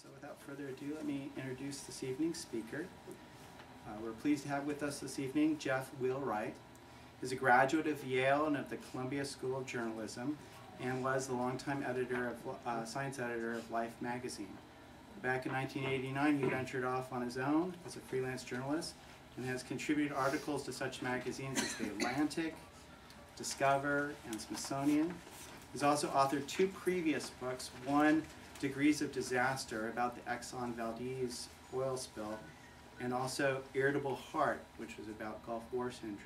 So without further ado, let me introduce this evening's speaker. We're pleased to have with us this evening Jeff Wheelwright. He's a graduate of Yale and of the Columbia School of Journalism and was the longtime editor of science editor of Life magazine. Back in 1989, he ventured off on his own as a freelance journalist and has contributed articles to such magazines as The Atlantic, Discover, and Smithsonian. He's also authored two previous books, one, Degrees of Disaster, about the Exxon Valdez oil spill, and also Irritable Heart, which was about Gulf War syndrome.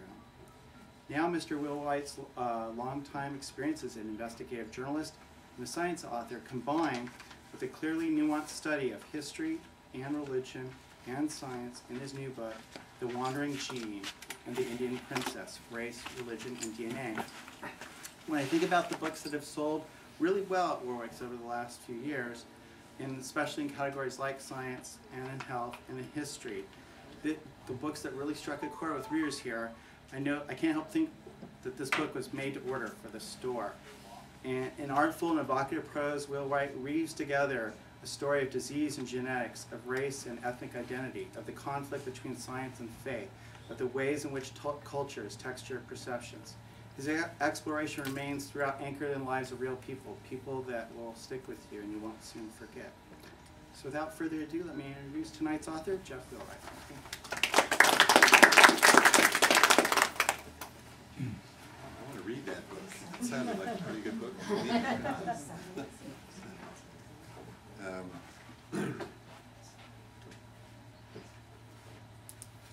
Now Mr. Wheelwright's longtime experience as an investigative journalist and a science author combined with a clearly nuanced study of history and religion and science in his new book, The Wandering Gene and the Indian Princess, Race, Religion, and DNA. When I think about the books that have sold really well at Warwick over the last few years, and especially in categories like science and in health and in history, the books that really struck a chord with readers here, I can't help think that this book was made to order for the store. And in artful and evocative prose, Wheelwright weaves together a story of disease and genetics, of race and ethnic identity, of the conflict between science and faith, of the ways in which cultures texture perceptions. His exploration remains throughout anchored in the lives of real people, people that will stick with you and you won't soon forget. So without further ado, let me introduce tonight's author, Jeff Wheelwright. I want to read that book. It sounded like a pretty good book.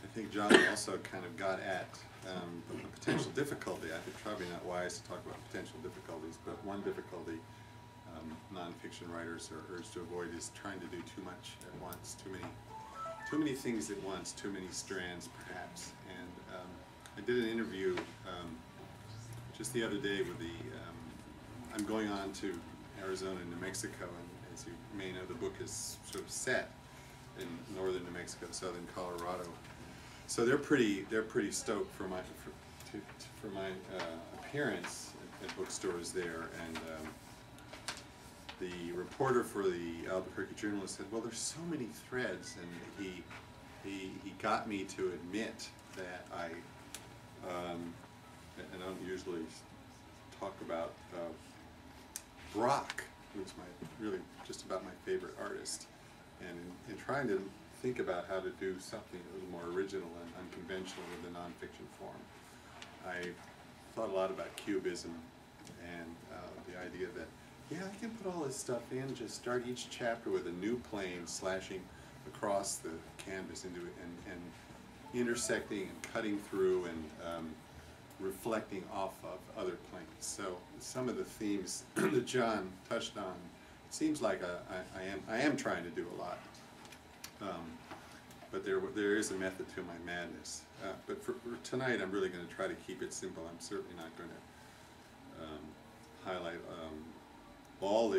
I think John also kind of got at the potential difficulty. I think probably not wise to talk about potential difficulties, but one difficulty nonfiction writers are urged to avoid is trying to do too much at once, too many things at once, too many strands perhaps. And I did an interview just the other day with I'm going on to Arizona and New Mexico, and as you may know, the book is sort of set in northern New Mexico, southern Colorado. So they're pretty stoked for my appearance at bookstores there, and the reporter for the Albuquerque Journal said, "Well, there's so many threads," and he got me to admit that I don't usually talk about Brock, who's really just about my favorite artist, and in trying to think about how to do something a little more original and unconventional with the nonfiction form, I thought a lot about cubism and the idea that, yeah, I can put all this stuff in, just start each chapter with a new plane slashing across the canvas into it and intersecting and cutting through and reflecting off of other planes. So some of the themes that John touched on, it seems like I am trying to do a lot. But there is a method to my madness. But for tonight, I'm really going to try to keep it simple. I'm certainly not going to highlight all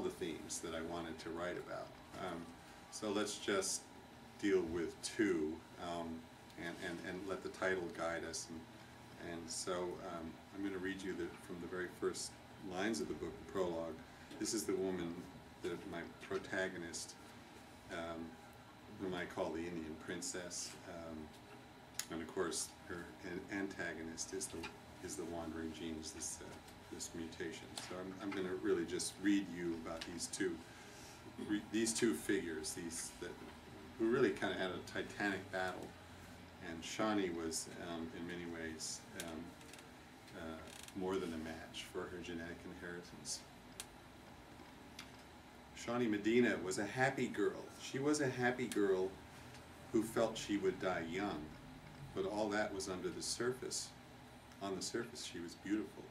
the themes that I wanted to write about. So let's just deal with two and let the title guide us. And so I'm going to read you from the very first lines of the book, the prologue. This is the woman, my protagonist, whom I call the Indian Princess, and of course her antagonist is the Wandering Gene, this mutation. So I'm going to really just read you about these two figures, who really kind of had a titanic battle, and Shawnee was in many ways more than a match for her genetic inheritance. Shawnee Medina was a happy girl. She was a happy girl who felt she would die young, but all that was under the surface. On the surface, she was beautiful.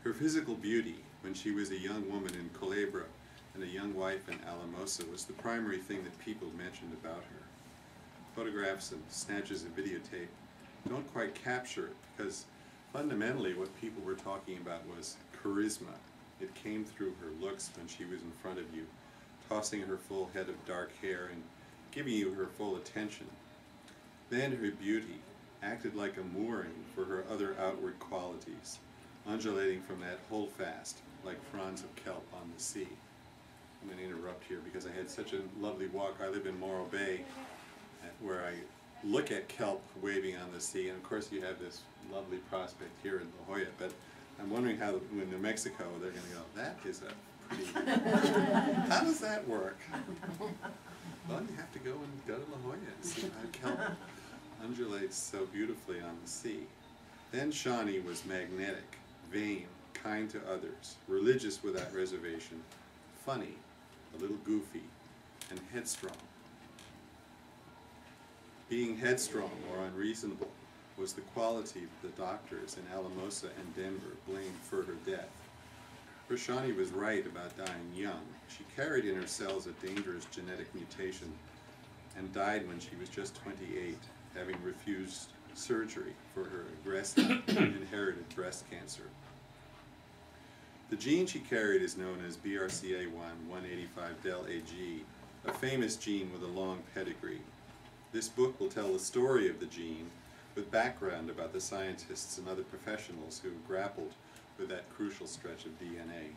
Her physical beauty, when she was a young woman in Culebra and a young wife in Alamosa, was the primary thing that people mentioned about her. Photographs and snatches of videotape don't quite capture it, because fundamentally what people were talking about was charisma. It came through her looks when she was in front of you, tossing her full head of dark hair and giving you her full attention. Then her beauty acted like a mooring for her other outward qualities, undulating from that holdfast like fronds of kelp on the sea. I'm going to interrupt here because I had such a lovely walk. I live in Morro Bay, where I look at kelp waving on the sea, and of course you have this lovely prospect here in La Jolla, but I'm wondering how in New Mexico they're going to go, that is a pretty, how does that work? Well, you have to go to La Jolla and see how kelp undulates so beautifully on the sea. Then Shawnee was magnetic, vain, kind to others, religious without reservation, funny, a little goofy, and headstrong. Being headstrong or unreasonable was the quality that the doctors in Alamosa and Denver blamed for her death. For Shawnee was right about dying young. She carried in her cells a dangerous genetic mutation and died when she was just 28, having refused surgery for her aggressive inherited breast cancer. The gene she carried is known as BRCA1 185del-AG, a famous gene with a long pedigree. This book will tell the story of the gene with background about the scientists and other professionals who grappled with that crucial stretch of DNA.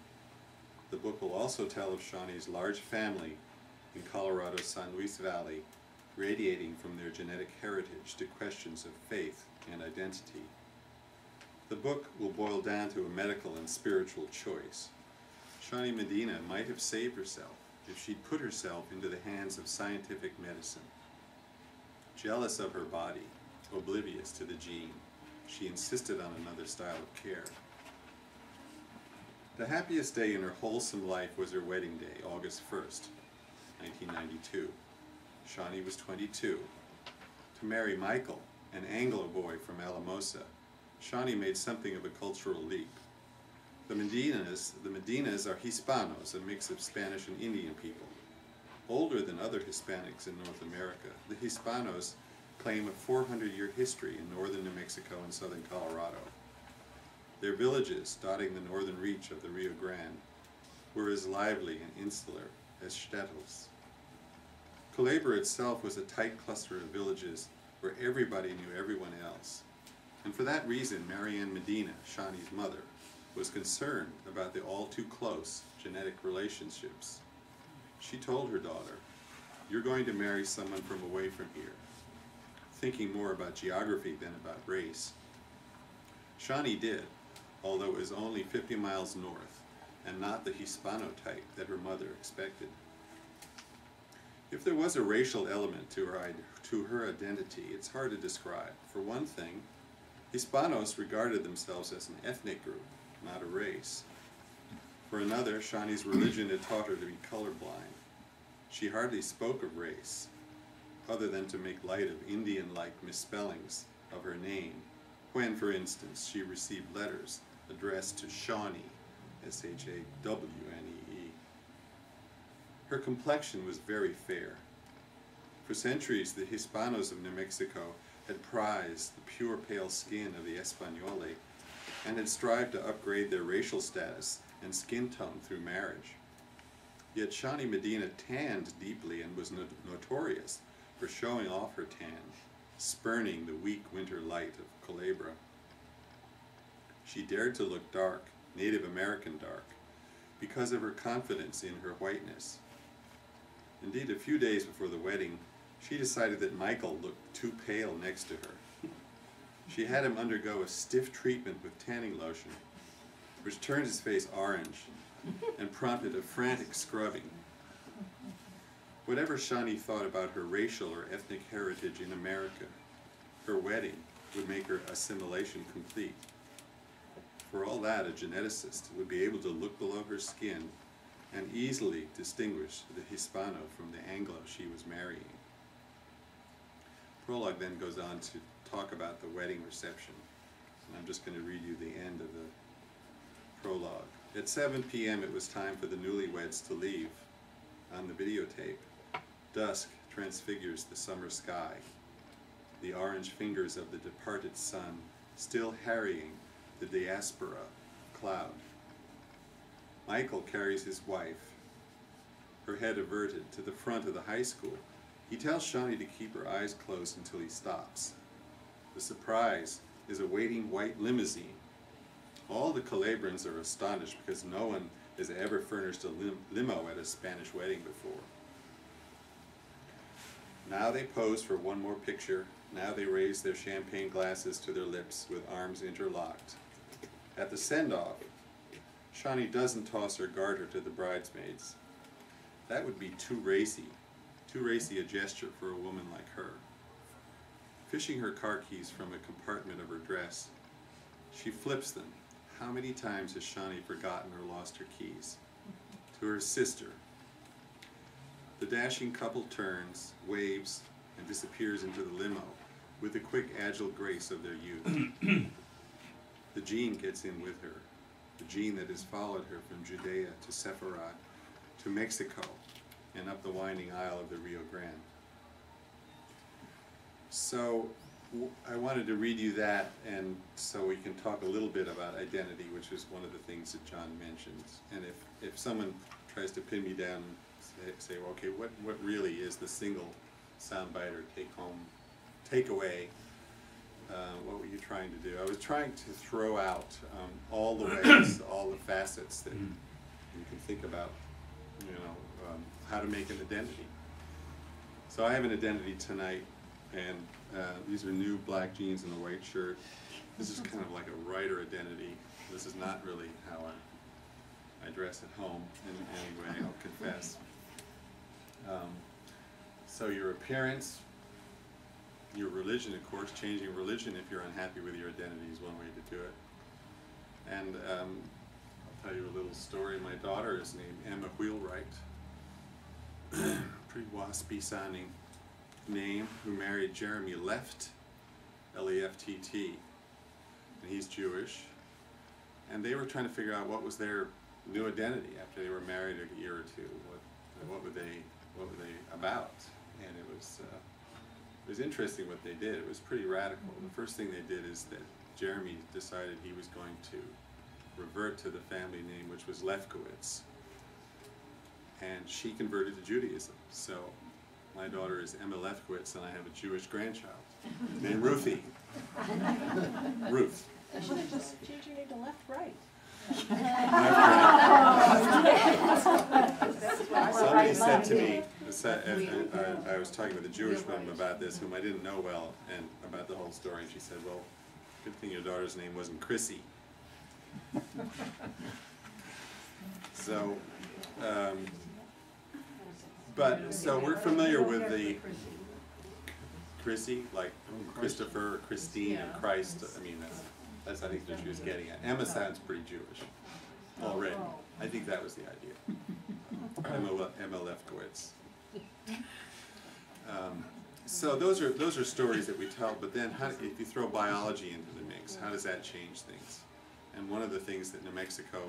The book will also tell of Shawnee's large family in Colorado's San Luis Valley, radiating from their genetic heritage to questions of faith and identity. The book will boil down to a medical and spiritual choice. Shawnee Medina might have saved herself if she'd put herself into the hands of scientific medicine. Jealous of her body, oblivious to the gene, she insisted on another style of care. The happiest day in her wholesome life was her wedding day, August 1st, 1992. Shawnee was 22. To marry Michael, an Anglo boy from Alamosa, Shawnee made something of a cultural leap. The Medinas are Hispanos, a mix of Spanish and Indian people. Older than other Hispanics in North America, the Hispanos claim a 400-year history in northern New Mexico and southern Colorado. Their villages, dotting the northern reach of the Rio Grande, were as lively and insular as shtetls. Culebra itself was a tight cluster of villages where everybody knew everyone else. And for that reason, Marianne Medina, Shawnee's mother, was concerned about the all-too-close genetic relationships. She told her daughter, "You're going to marry someone from away from here," thinking more about geography than about race. Shawnee did, although it was only 50 miles north, and not the Hispano type that her mother expected. If there was a racial element to her identity, it's hard to describe. For one thing, Hispanos regarded themselves as an ethnic group, not a race. For another, Shawnee's religion had taught her to be colorblind. She hardly spoke of race, other than to make light of Indian-like misspellings of her name, when, for instance, she received letters addressed to Shawnee, S-H-A-W-N-E-E. Her complexion was very fair. For centuries, the Hispanos of New Mexico had prized the pure pale skin of the Españole and had strived to upgrade their racial status and skin tone through marriage. Yet Shawnee Medina tanned deeply and was notorious for showing off her tan, spurning the weak winter light of Culebra. She dared to look dark, Native American dark, because of her confidence in her whiteness. Indeed, a few days before the wedding, she decided that Michael looked too pale next to her. She had him undergo a stiff treatment with tanning lotion, which turned his face orange and prompted a frantic scrubbing. Whatever Shawnee thought about her racial or ethnic heritage in America, her wedding would make her assimilation complete. For all that, a geneticist would be able to look below her skin and easily distinguish the Hispano from the Anglo she was marrying. Prologue then goes on to talk about the wedding reception. And I'm just going to read you the end of the prologue. At 7 p.m. it was time for the newlyweds to leave. On the videotape, dusk transfigures the summer sky, the orange fingers of the departed sun still harrying the diaspora cloud. Michael carries his wife, her head averted, to the front of the high school. He tells Shawnee to keep her eyes closed until he stops. The surprise is a waiting white limousine. All the Culebrans are astonished because no one as they ever furnished a limo at a Spanish wedding before. Now they pose for one more picture. Now they raise their champagne glasses to their lips with arms interlocked. At the send-off, Shawnee doesn't toss her garter to the bridesmaids. That would be too racy a gesture for a woman like her. Fishing her car keys from a compartment of her dress, she flips them. How many times has Shawnee forgotten or lost her keys? To her sister. The dashing couple turns, waves, and disappears into the limo with the quick, agile grace of their youth. The Jean gets in with her, the Jean that has followed her from Judea to Sepharad, to Mexico, and up the winding aisle of the Rio Grande. So I wanted to read you that, and so we can talk a little bit about identity, which is one of the things that John mentioned. And if someone tries to pin me down and say, well, okay, what really is the single soundbite or takeaway? What were you trying to do? I was trying to throw out all the ways, all the facets that you can think about, how to make an identity. So I have an identity tonight, and these are new black jeans and a white shirt. This is kind of like a writer identity. This is not really how I dress at home in any way, I'll confess. So your appearance, your religion, of course, changing religion if you're unhappy with your identity is one way to do it. And I'll tell you a little story. My daughter is named Emma Wheelwright. Pretty waspy sounding name, who married Jeremy Left, L-E-F-T-T, and he's Jewish. And they were trying to figure out what was their new identity after they were married a year or two. What were they about? And it was interesting what they did. It was pretty radical. The first thing they did is that Jeremy decided he was going to revert to the family name, which was Lefkowitz. And she converted to Judaism. So my daughter is Emma Lefkowitz, and I have a Jewish grandchild named Ruthie. Ruth. You should have just changed your name to Left-Right. Somebody said to me, I was talking with a Jewish woman about this, whom I didn't know well, and about the whole story, and she said, well, good thing your daughter's name wasn't Chrissy. So, so we're familiar with the Chrissy, like Christopher, or Christine, or Christ. I mean, that's I think what she was getting at. Emma sounds pretty Jewish already. I think that was the idea. Emma Lefkowitz. So those are stories that we tell. But then, if you throw biology into the mix, how does that change things? And one of the things that New Mexico,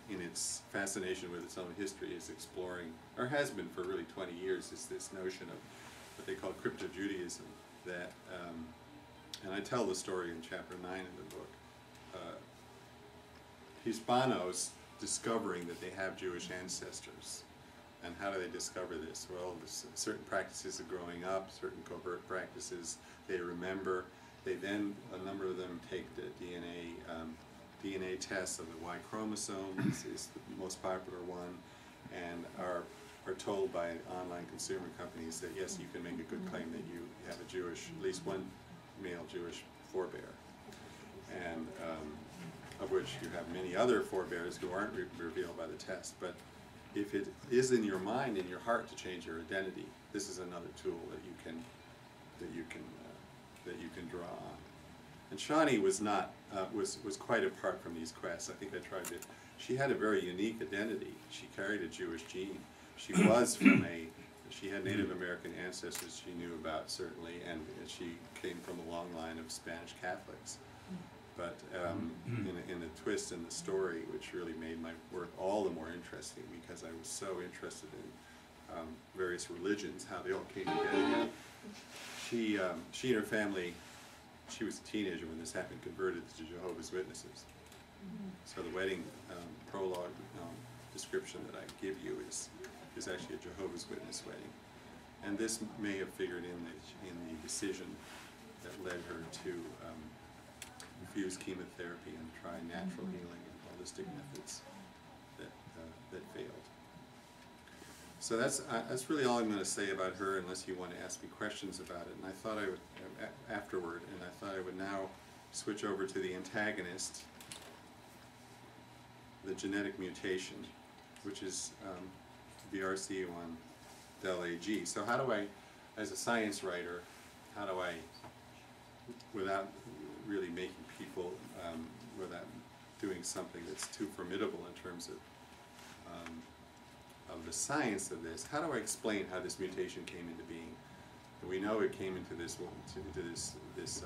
in its fascination with its own history, is exploring, or has been for really 20 years, is this notion of what they call crypto-Judaism. That, and I tell the story in chapter 9 of the book. Hispanos discovering that they have Jewish ancestors. And how do they discover this? Well, certain practices of growing up, certain covert practices they remember. They then, a number of them take the DNA tests of the Y chromosome. This is the most popular one, and are told by online consumer companies that yes, you can make a good claim that you have a Jewish, at least one male Jewish forebear, and of which you have many other forebears who aren't revealed by the test. But if it is in your mind, in your heart, to change your identity, this is another tool that you can draw on. And Shawnee was not was quite apart from these quests. I think I tried to. She had a very unique identity. She carried a Jewish gene. She was she had Native American ancestors she knew about, certainly, and she came from a long line of Spanish Catholics. But in a twist in the story, which really made my work all the more interesting, because I was so interested in various religions, how they all came together. She and her family, she was a teenager when this happened, converted to Jehovah's Witnesses. So the wedding prologue description that I give you is actually a Jehovah's Witness wedding. And this may have figured in the decision that led her to refuse chemotherapy and try natural healing and holistic methods that that failed. So that's really all I'm going to say about her, unless you want to ask me questions about it. And I thought I would, afterward, and I thought I would now switch over to the antagonist, the genetic mutation, which is BRCA1 del AG. So how do I, as a science writer, how do I, without really making people, without doing something that's too formidable in terms of the science of this, how do I explain how this mutation came into being? And we know it came into this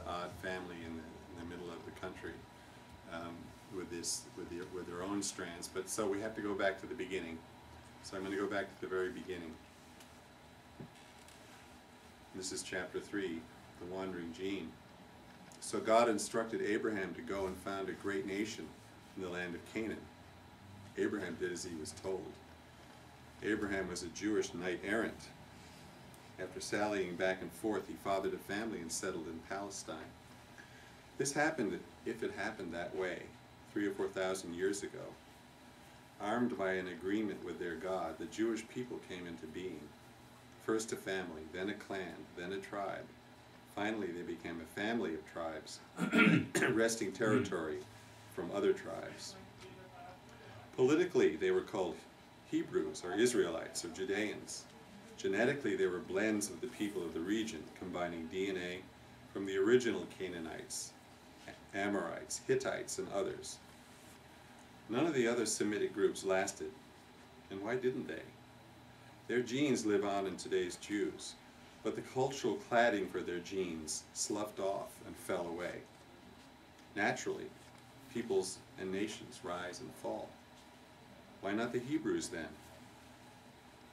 odd family in the middle of the country with their own strands. But so we have to go back to the beginning. So I'm going to go back to the very beginning. This is chapter 3, the wandering gene. So God instructed Abraham to go and found a great nation in the land of Canaan. Abraham did as he was told. Abraham was a Jewish knight-errant. After sallying back and forth, he fathered a family and settled in Palestine. This happened, if it happened that way, 3,000 or 4,000 years ago. Armed by an agreement with their God, the Jewish people came into being. First a family, then a clan, then a tribe. Finally, they became a family of tribes, wresting territory from other tribes. Politically, they were called Hebrews, or Israelites, or Judeans. Genetically, they were blends of the people of the region, combining DNA from the original Canaanites, Amorites, Hittites, and others. None of the other Semitic groups lasted. And why didn't they? Their genes live on in today's Jews, but the cultural cladding for their genes sloughed off and fell away. Naturally, peoples and nations rise and fall. Why not the Hebrews then?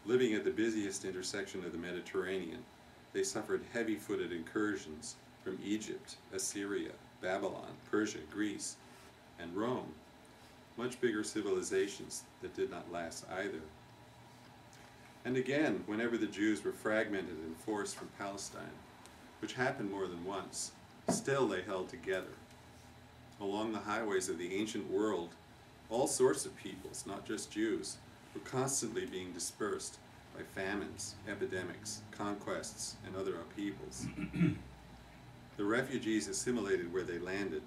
Living at the busiest intersection of the Mediterranean, they suffered heavy-footed incursions from Egypt, Assyria, Babylon, Persia, Greece, and Rome. Much bigger civilizations that did not last either. And again, whenever the Jews were fragmented and forced from Palestine, which happened more than once, still they held together. Along the highways of the ancient world, all sorts of peoples, not just Jews, were constantly being dispersed by famines, epidemics, conquests, and other upheavals. The refugees assimilated where they landed,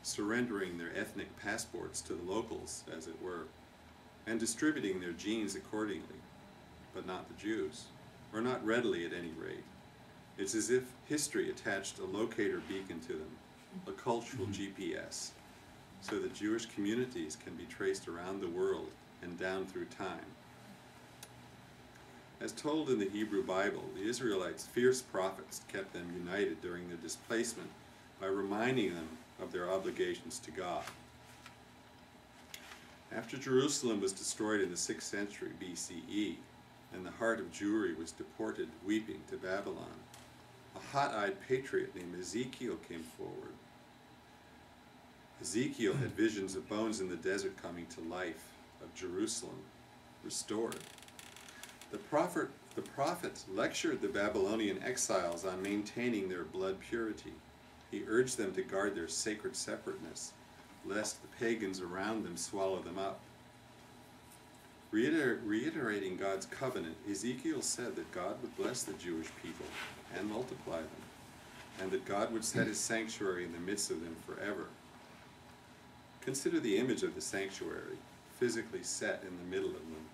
surrendering their ethnic passports to the locals, as it were, and distributing their genes accordingly, but not the Jews, or not readily at any rate. It's as if history attached a locator beacon to them, a cultural GPS, so that Jewish communities can be traced around the world and down through time. As told in the Hebrew Bible, the Israelites' fierce prophets kept them united during their displacement by reminding them of their obligations to God. After Jerusalem was destroyed in the 6th century BCE, and the heart of Jewry was deported weeping to Babylon, a hot-eyed patriot named Ezekiel came forward. Ezekiel had visions of bones in the desert coming to life, of Jerusalem restored. The prophet lectured the Babylonian exiles on maintaining their blood purity. He urged them to guard their sacred separateness, lest the pagans around them swallow them up. Reiterating God's covenant, Ezekiel said that God would bless the Jewish people and multiply them, and that God would set his sanctuary in the midst of them forever. Consider the image of the sanctuary, physically set in the middle of them.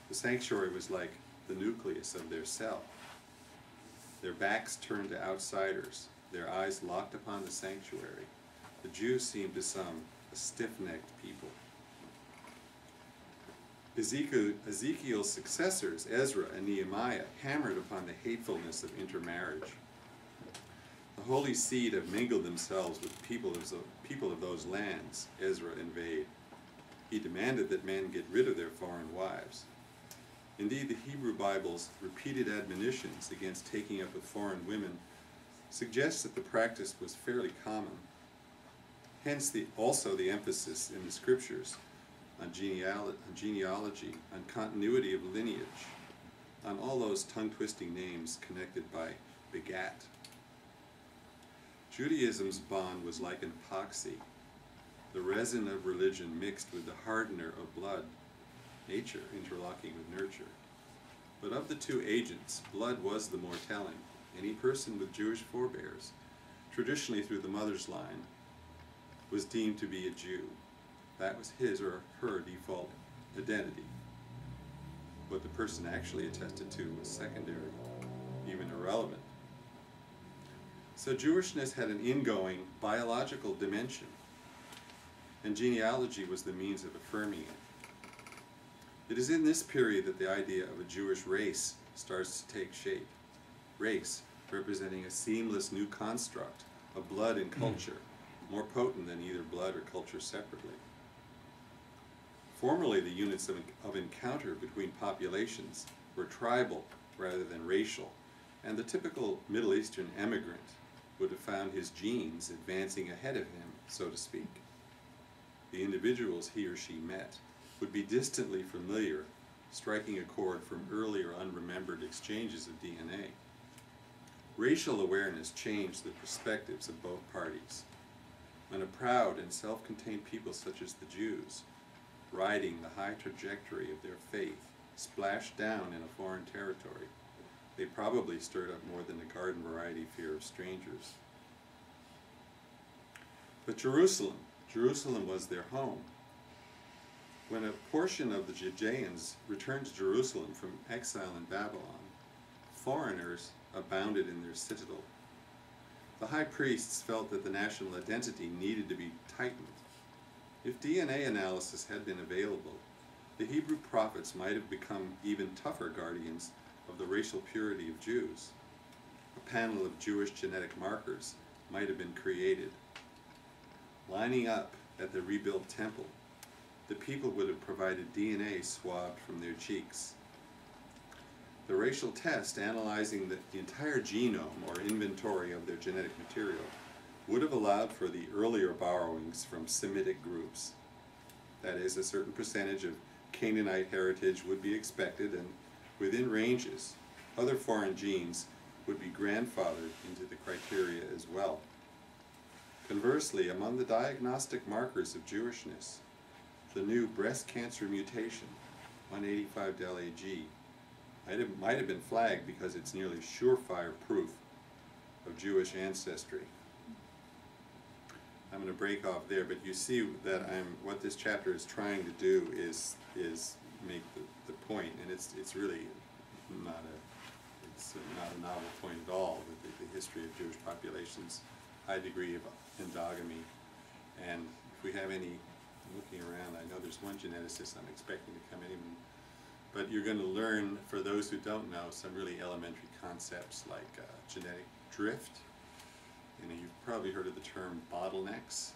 The sanctuary was like the nucleus of their cell. Their backs turned to outsiders, their eyes locked upon the sanctuary. The Jews seemed to some a stiff-necked people. Ezekiel's successors, Ezra and Nehemiah, hammered upon the hatefulness of intermarriage. The holy seed have mingled themselves with people of those lands, Ezra inveighed. He demanded that men get rid of their foreign wives. Indeed, the Hebrew Bible's repeated admonitions against taking up with foreign women suggest that the practice was fairly common. Hence also the emphasis in the scriptures on genealogy, on continuity of lineage, on all those tongue-twisting names connected by begat. Judaism's bond was like an epoxy, the resin of religion mixed with the hardener of blood, nature interlocking with nurture. But of the two agents, blood was the more telling. Any person with Jewish forebears, traditionally through the mother's line, was deemed to be a Jew. That was his or her default identity. What the person actually attested to was secondary, even irrelevant. So Jewishness had an ingoing biological dimension, and genealogy was the means of affirming it. It is in this period that the idea of a Jewish race starts to take shape. Race representing a seamless new construct of blood and culture, more potent than either blood or culture separately. Formerly, the units of encounter between populations were tribal rather than racial, and the typical Middle Eastern emigrant would have found his genes advancing ahead of him, so to speak. The individuals he or she met would be distantly familiar, striking a chord from earlier unremembered exchanges of DNA. Racial awareness changed the perspectives of both parties. When a proud and self-contained people such as the Jews, riding the high trajectory of their faith, splashed down in a foreign territory, they probably stirred up more than a garden variety fear of strangers. But Jerusalem was their home. When a portion of the Judeans returned to Jerusalem from exile in Babylon, foreigners abounded in their citadel. The high priests felt that the national identity needed to be tightened. If DNA analysis had been available, the Hebrew prophets might have become even tougher guardians of the racial purity of Jews. A panel of Jewish genetic markers might have been created. Lining up at the rebuilt temple, the people would have provided DNA swabbed from their cheeks. The racial test analyzing the entire genome or inventory of their genetic material would have allowed for the earlier borrowings from Semitic groups. That is, a certain percentage of Canaanite heritage would be expected, and within ranges, other foreign genes would be grandfathered into the criteria as well. Conversely, among the diagnostic markers of Jewishness, the new breast cancer mutation, 185 del AG, might have been flagged because it's nearly surefire proof of Jewish ancestry. I'm going to break off there, but you see that what this chapter is trying to do is make the point, and it's really not a novel point at all. The history of Jewish populations, high degree of endogamy, and if we have any looking around, I know there's one geneticist I'm expecting to come in, but you're going to learn, for those who don't know, some really elementary concepts like genetic drift. You've probably heard of the term bottlenecks,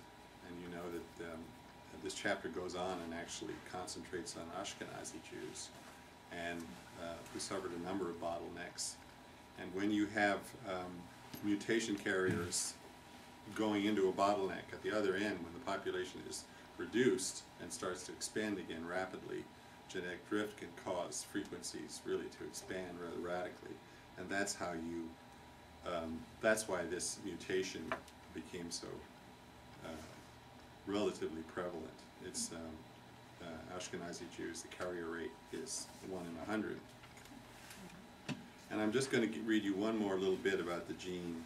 and you know that this chapter goes on and actually concentrates on Ashkenazi Jews, and who suffered a number of bottlenecks. And when you have mutation carriers going into a bottleneck at the other end, when the population is reduced and starts to expand again rapidly, genetic drift can cause frequencies really to expand rather radically, and that's how you that's why this mutation became so relatively prevalent. It's Ashkenazi Jews, the carrier rate is 1 in 100. And I'm just going to read you one more little bit about the gene,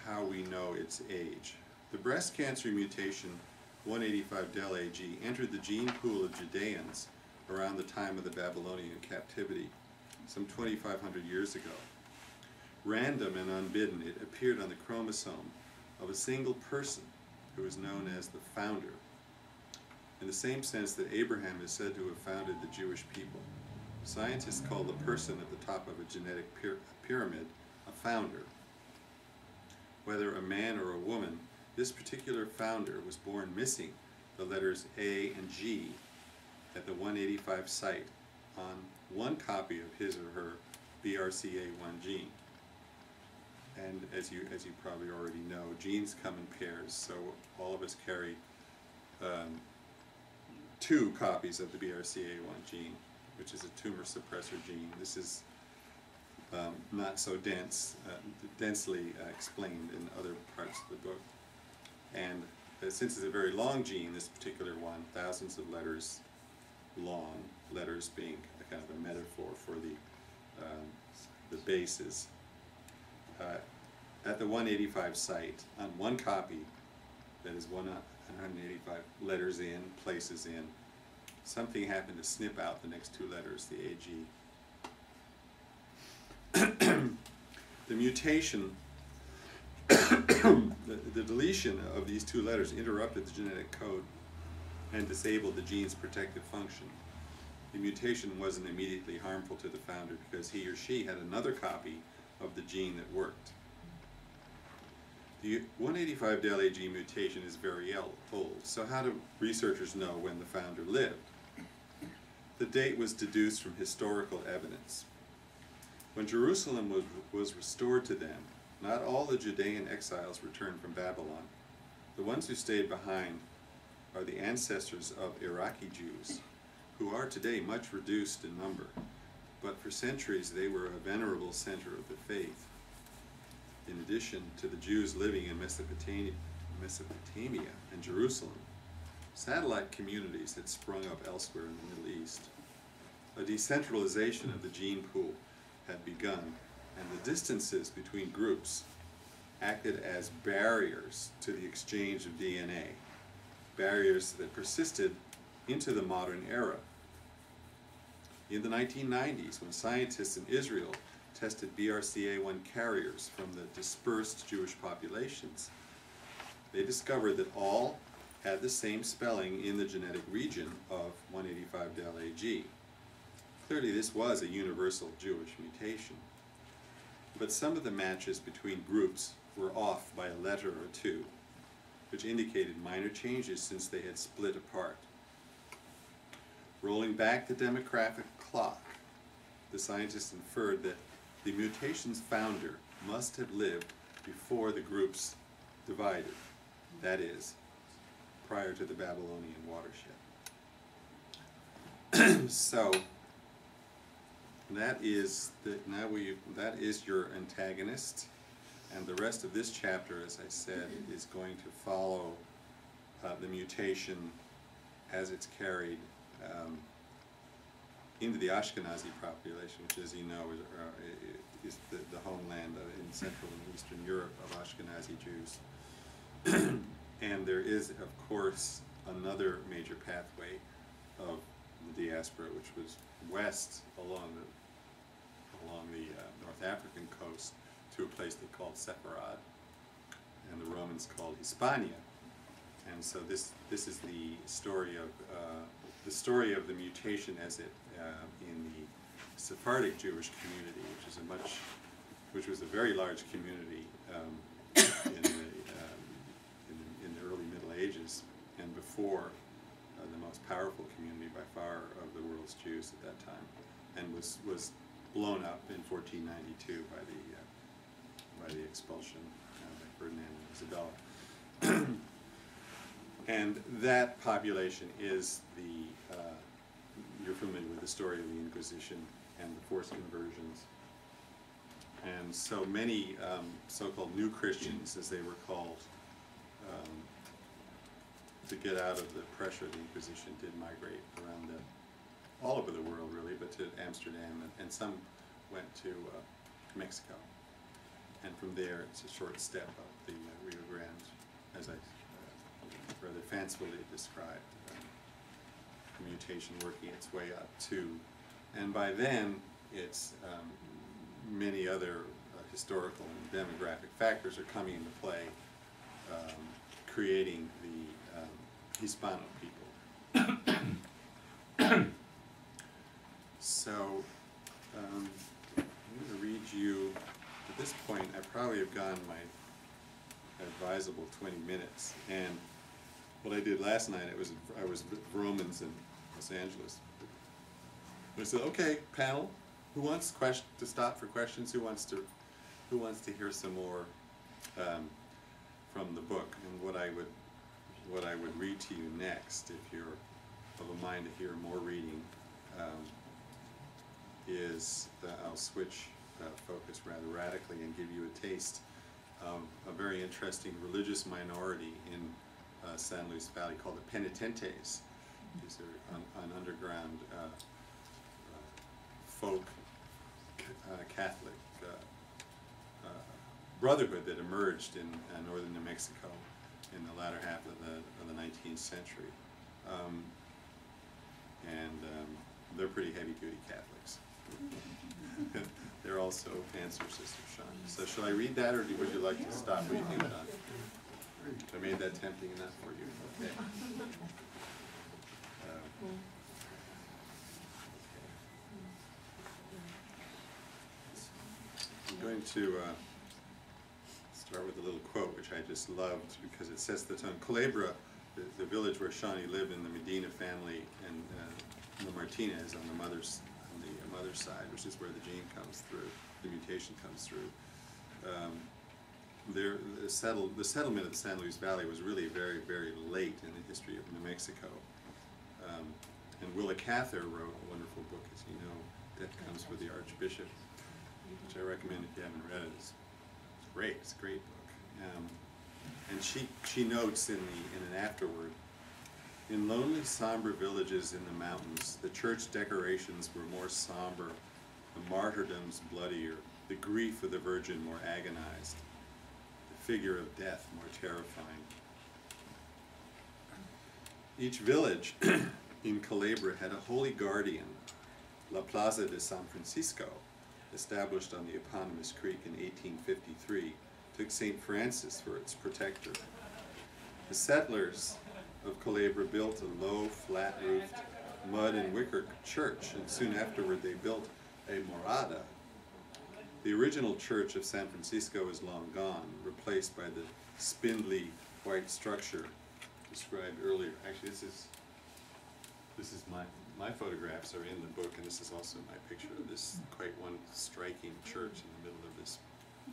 how we know its age. The breast cancer mutation 185 del AG entered the gene pool of Judeans around the time of the Babylonian captivity, some 2,500 years ago. Random and unbidden, it appeared on the chromosome of a single person who is known as the founder, in the same sense that Abraham is said to have founded the Jewish people. Scientists call the person at the top of a genetic pyramid a founder. Whether a man or a woman, this particular founder was born missing the letters A and G at the 185 site on one copy of his or her BRCA1 gene. And as you probably already know, genes come in pairs, so all of us carry 2 copies of the BRCA1 gene, which is a tumor suppressor gene. This is not so densely explained in other parts of the book. And since it's a very long gene, this particular one, thousands of letters, long, letters being a kind of a metaphor for the bases. At the 185 site, on one copy, that is 185 letters in, places in, something happened to snip out the next two letters, the AG. The mutation, the deletion of these two letters interrupted the genetic code and disabled the gene's protective function. The mutation wasn't immediately harmful to the founder because he or she had another copy of the gene that worked. The 185 del AG mutation is very old, so how do researchers know when the founder lived? The date was deduced from historical evidence. When Jerusalem was restored to them, not all the Judean exiles returned from Babylon. The ones who stayed behind are the ancestors of Iraqi Jews, who are today much reduced in number, but for centuries they were a venerable center of the faith. In addition to the Jews living in Mesopotamia and Jerusalem, satellite communities had sprung up elsewhere in the Middle East. A decentralization of the gene pool had begun, and the distances between groups acted as barriers to the exchange of DNA, barriers that persisted into the modern era. In the 1990s, when scientists in Israel tested BRCA1 carriers from the dispersed Jewish populations, they discovered that all had the same spelling in the genetic region of 185 del AG. Clearly this was a universal Jewish mutation. But some of the matches between groups were off by a letter or two, which indicated minor changes since they had split apart. Rolling back the demographic clock, the scientists inferred that the mutation's founder must have lived before the groups divided, that is, prior to the Babylonian watershed. So that is your antagonist, and the rest of this chapter, as I said, is going to follow the mutation as it's carried into the Ashkenazi population, which, as you know, is the homeland in Central and Eastern Europe of Ashkenazi Jews. And there is, of course, another major pathway of the diaspora, which was west along the North African coast to a place they called Sepharad, and the Romans called Hispania. And so this is the story of the mutation as it in the Sephardic Jewish community, which was a very large community in the early Middle Ages, and before the most powerful community by far of the world's Jews at that time, and was blown up in 1492 by the expulsion by Ferdinand and Isabella. And that population is you're familiar with the story of the Inquisition and the forced conversions. And so many so-called new Christians, as they were called, to get out of the pressure of the Inquisition, did migrate around all over the world, really, but to Amsterdam, and some went to Mexico. And from there, it's a short step up the Rio Grande, as I rather fancifully described, the mutation working its way up to, and by then, it's many other historical and demographic factors are coming into play, creating the Hispano people. So, I'm going to read you, at this point, I probably have gone my advisable 20 minutes, and what I did last night, I was with Romans in Los Angeles. I said, okay, panel, who wants to stop for questions? Who wants to hear some more from the book? And what I would read to you next, if you're of a mind to hear more reading, is I'll switch focus rather radically and give you a taste of a very interesting religious minority in San Luis Valley called the Penitentes. These are an underground folk Catholic brotherhood that emerged in northern New Mexico in the latter half of the 19th century. They're pretty heavy-duty Catholics. They're also fans of Sister Shawnee. So shall I read that, or would you like to stop? What do you think, Don? I made that tempting enough for you. Okay. I'm going to start with a little quote, which I just loved because it sets the tone. Culebra, the village where Shawnee lived, in the Medina family, and the Martinez on the mother's side, which is where the gene comes through, the mutation comes through. The settlement of the San Luis Valley was really very, very late in the history of New Mexico. And Willa Cather wrote a wonderful book, as you know, That Comes with the Archbishop, which I recommend if you haven't read it. It's great. It's a great book. And she notes in an afterword, in lonely, somber villages in the mountains, the church decorations were more somber, the martyrdoms bloodier, the grief of the Virgin more agonized, the figure of death more terrifying. Each village in Culebra had a holy guardian. La Plaza de San Francisco, established on the eponymous creek in 1853, took St. Francis for its protector. The settlers of Culebra built a low, flat-roofed, mud and wicker church, and soon afterward they built a Marauder. The original church of San Francisco is long gone, replaced by the spindly white structure described earlier. Actually, this is my photographs are in the book, and this is also my picture of this quite one striking church in the middle of this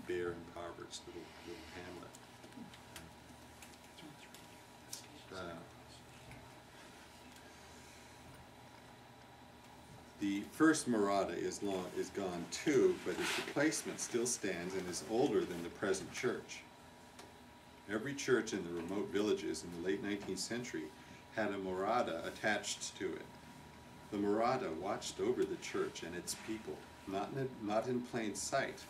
bare, impoverished little hamlet. The first Marauder is gone too, but its replacement still stands and is older than the present church. Every church in the remote villages in the late 19th century had a Marauder attached to it. The Marauder watched over the church and its people, not in plain sight,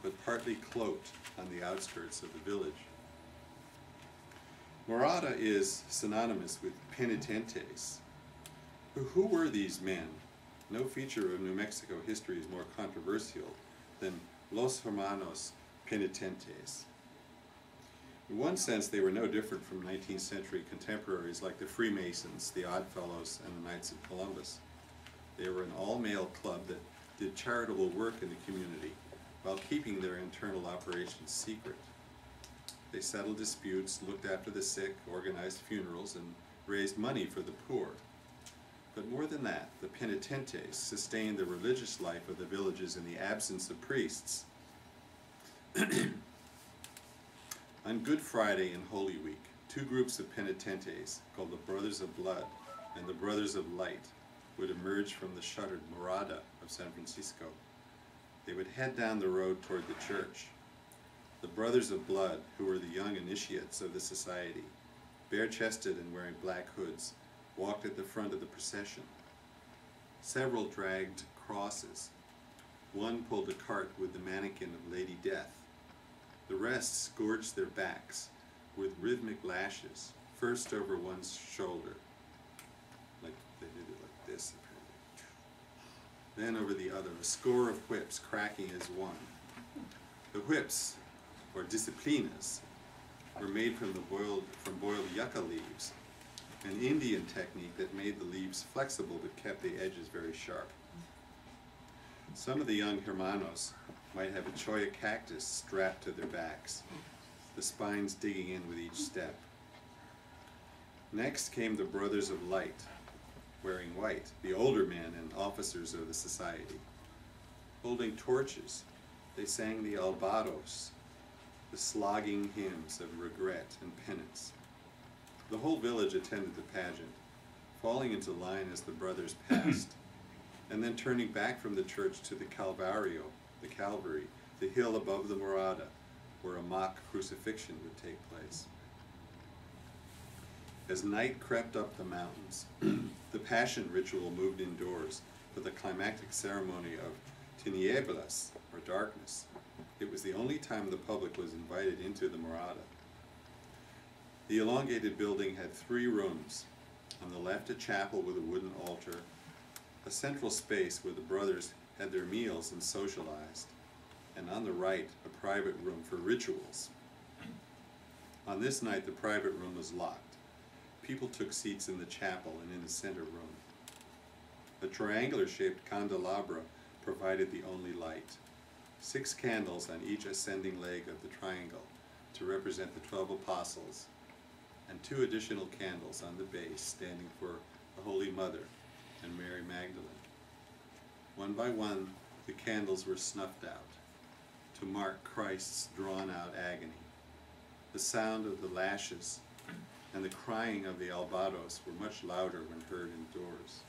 but partly cloaked on the outskirts of the village. Marauder is synonymous with Penitentes. Who were these men? No feature of New Mexico history is more controversial than Los Hermanos Penitentes. In one sense, they were no different from 19th century contemporaries like the Freemasons, the Oddfellows, and the Knights of Columbus. They were an all-male club that did charitable work in the community while keeping their internal operations secret. They settled disputes, looked after the sick, organized funerals, and raised money for the poor. But more than that, the Penitentes sustained the religious life of the villages in the absence of priests. On Good Friday and Holy Week, two groups of Penitentes, called the Brothers of Blood and the Brothers of Light, would emerge from the shuttered Marauder of San Francisco. They would head down the road toward the church. The Brothers of Blood, who were the young initiates of the society, bare-chested and wearing black hoods, walked at the front of the procession. Several dragged crosses. One pulled a cart with the mannequin of Lady Death. The rest scourged their backs with rhythmic lashes, first over one's shoulder, like they did it like this apparently, then over the other, a score of whips cracking as one. The whips, or disciplinas, were made from boiled yucca leaves, an Indian technique that made the leaves flexible but kept the edges very sharp. Some of the young hermanos might have a cholla cactus strapped to their backs, the spines digging in with each step. Next came the Brothers of Light, wearing white, the older men and officers of the society. Holding torches, they sang the albaros, the slogging hymns of regret and penance. The whole village attended the pageant, falling into line as the brothers passed, and then turning back from the church to the Calvario, the Calvary, the hill above the Marauder, where a mock crucifixion would take place. As night crept up the mountains, the Passion ritual moved indoors for the climactic ceremony of tinieblas, or darkness. It was the only time the public was invited into the Marauder. The elongated building had 3 rooms. On the left, a chapel with a wooden altar, a central space where the brothers had their meals and socialized, and on the right, a private room for rituals. On this night, the private room was locked. People took seats in the chapel and in the center room. A triangular-shaped candelabra provided the only light. 6 candles on each ascending leg of the triangle to represent the 12 apostles, and 2 additional candles on the base standing for the Holy Mother and Mary Magdalene. One by one, the candles were snuffed out to mark Christ's drawn-out agony. The sound of the lashes and the crying of the albados were much louder when heard indoors.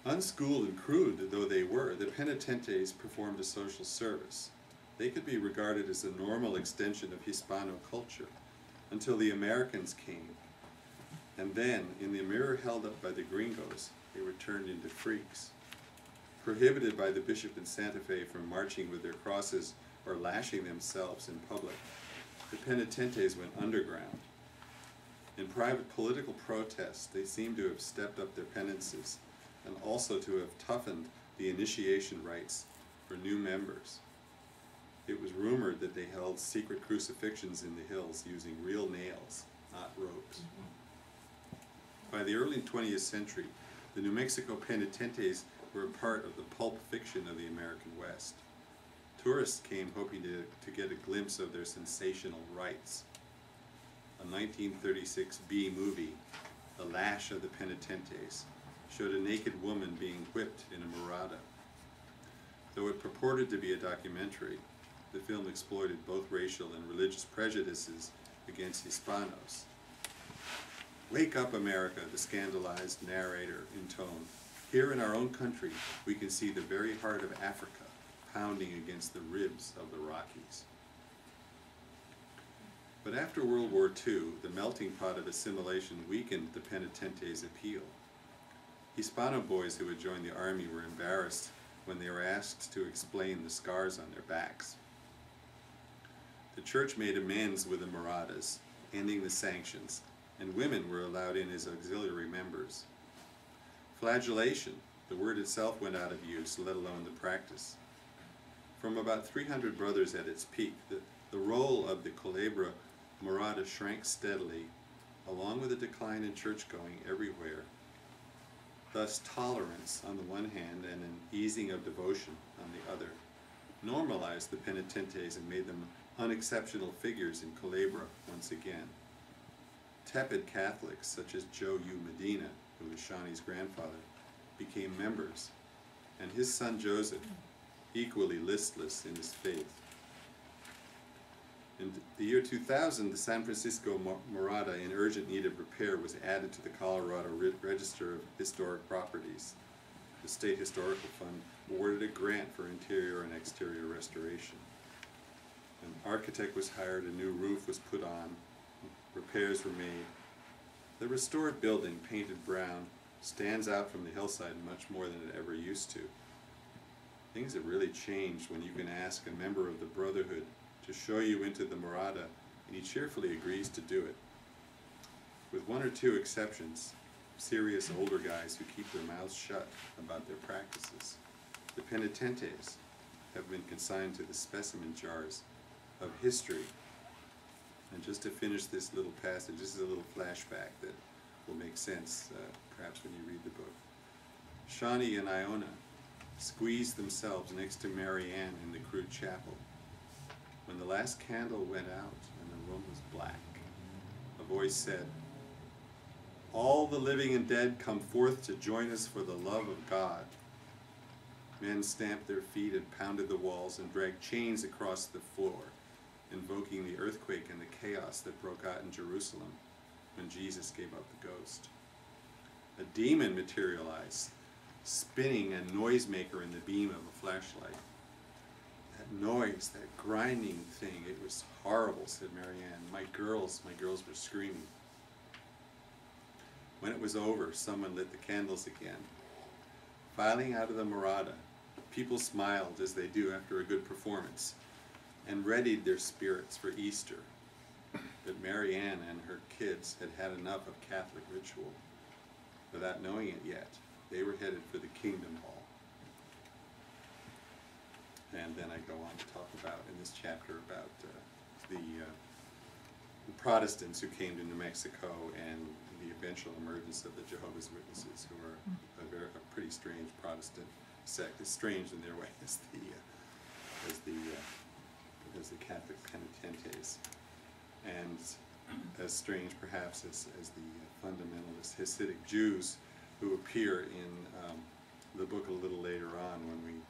Unschooled and crude though they were, the Penitentes performed a social service. They could be regarded as a normal extension of Hispano culture until the Americans came. And then, in the mirror held up by the gringos, they were turned into freaks. Prohibited by the bishop in Santa Fe from marching with their crosses or lashing themselves in public, the Penitentes went underground. In private political protest, they seem to have stepped up their penances and also to have toughened the initiation rites for new members. It was rumored that they held secret crucifixions in the hills using real nails, not ropes. By the early 20th century, the New Mexico Penitentes were a part of the pulp fiction of the American West. Tourists came hoping to get a glimpse of their sensational rites. A 1936 B movie, The Lash of the Penitentes, showed a naked woman being whipped in a Marauder. Though it purported to be a documentary, the film exploited both racial and religious prejudices against Hispanos. "Wake up, America," the scandalized narrator intoned. "Here in our own country, we can see the very heart of Africa pounding against the ribs of the Rockies." But after World War II, the melting pot of assimilation weakened the Penitentes' appeal. Hispano boys who had joined the army were embarrassed when they were asked to explain the scars on their backs. The church made amends with the Marauders, ending the sanctions, and women were allowed in as auxiliary members. Flagellation, the word itself went out of use, let alone the practice. From about 300 brothers at its peak, the role of the Culebra Marauder shrank steadily, along with a decline in church-going everywhere. Thus tolerance on the one hand and an easing of devotion on the other normalized the Penitentes and made them unexceptional figures in Culebra once again. Tepid Catholics such as Shawnee Medina, who was Shawnee's grandfather, became members, and his son Joseph, equally listless in his faith. In the year 2000, the San Francisco Marauder, in urgent need of repair, was added to the Colorado Register of Historic Properties. The State Historical Fund awarded a grant for interior and exterior restoration. An architect was hired, a new roof was put on, repairs were made. The restored building, painted brown, stands out from the hillside much more than it ever used to. Things have really changed when you can ask a member of the Brotherhood to show you into the Marauder, and he cheerfully agrees to do it. With 1 or 2 exceptions, serious older guys who keep their mouths shut about their practices. The Penitentes have been consigned to the specimen jars of history. And just to finish this little passage, this is a little flashback that will make sense perhaps when you read the book. Shawnee and Iona squeezed themselves next to Mary Ann in the crude chapel. When the last candle went out and the room was black, a voice said, "All the living and dead come forth to join us for the love of God." Men stamped their feet and pounded the walls and dragged chains across the floor, invoking the earthquake and the chaos that broke out in Jerusalem when Jesus gave up the ghost. A demon materialized, spinning a noisemaker in the beam of a flashlight. That noise, that grinding thing, it was horrible, said Marianne. My girls were screaming. When it was over, someone lit the candles again. Filing out of the Marauder, people smiled as they do after a good performance, and readied their spirits for Easter. But Marianne and her kids had had enough of Catholic ritual. Without knowing it yet, they were headed for the Kingdom Hall. And then I go on to talk about, in this chapter, about the Protestants who came to New Mexico and the eventual emergence of the Jehovah's Witnesses, who are a pretty strange Protestant sect, as strange in their way as the Catholic Penitentes, and as strange perhaps as the fundamentalist Hasidic Jews who appear in the book a little later on when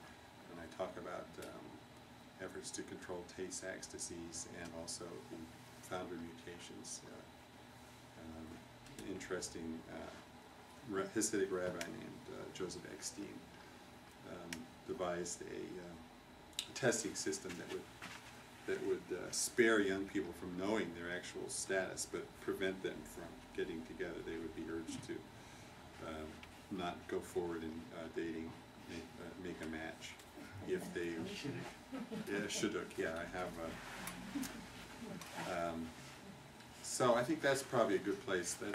I talk about efforts to control Tay-Sachs disease and also the founder mutations. Interesting Hasidic rabbi named Joseph Eckstein devised a testing system that would spare young people from knowing their actual status, but prevent them from getting together. They would be urged to not go forward in dating, make a match if they. Shidduch. Yeah, I have. So I think that's probably a good place. That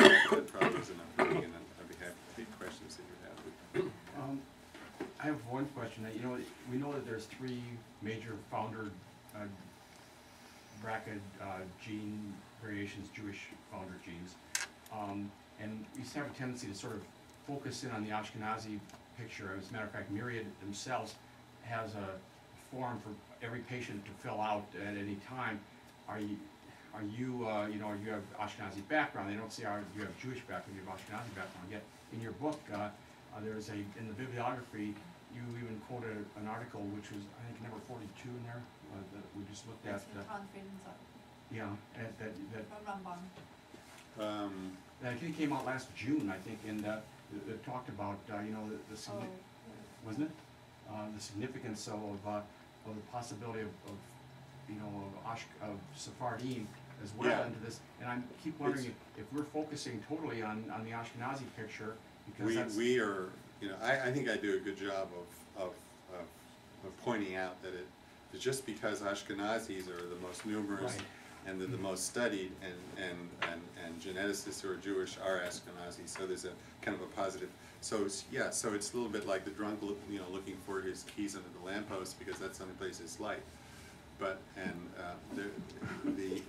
probably is enough for me, and I'd be happy to take questions that you have. I have one question. We know that there's three major founder BRCA gene variations, Jewish founder genes, and we have a tendency to sort of focus in on the Ashkenazi picture. As a matter of fact, Myriad themselves has a form for every patient to fill out at any time. You have Ashkenazi background. They don't say you have Jewish background, you have Ashkenazi background. Yet in your book, there's in the bibliography, you even quoted an article which was, I think, number 42 in there, that we just looked at. Yeah, I think it came out last June, I think, and it talked about, wasn't it? The significance of the possibility of Sephardim as well, Yeah. into this, and I keep wondering if we're focusing totally on the Ashkenazi picture, because we are, I think I do a good job of pointing out that it's just because Ashkenazis are the most numerous, right, and they're the most studied, and geneticists who are Jewish are Ashkenazi, so there's a kind of a positive. So it's a little bit like the drunk, looking for his keys under the lamppost because that's the only place it's light. But the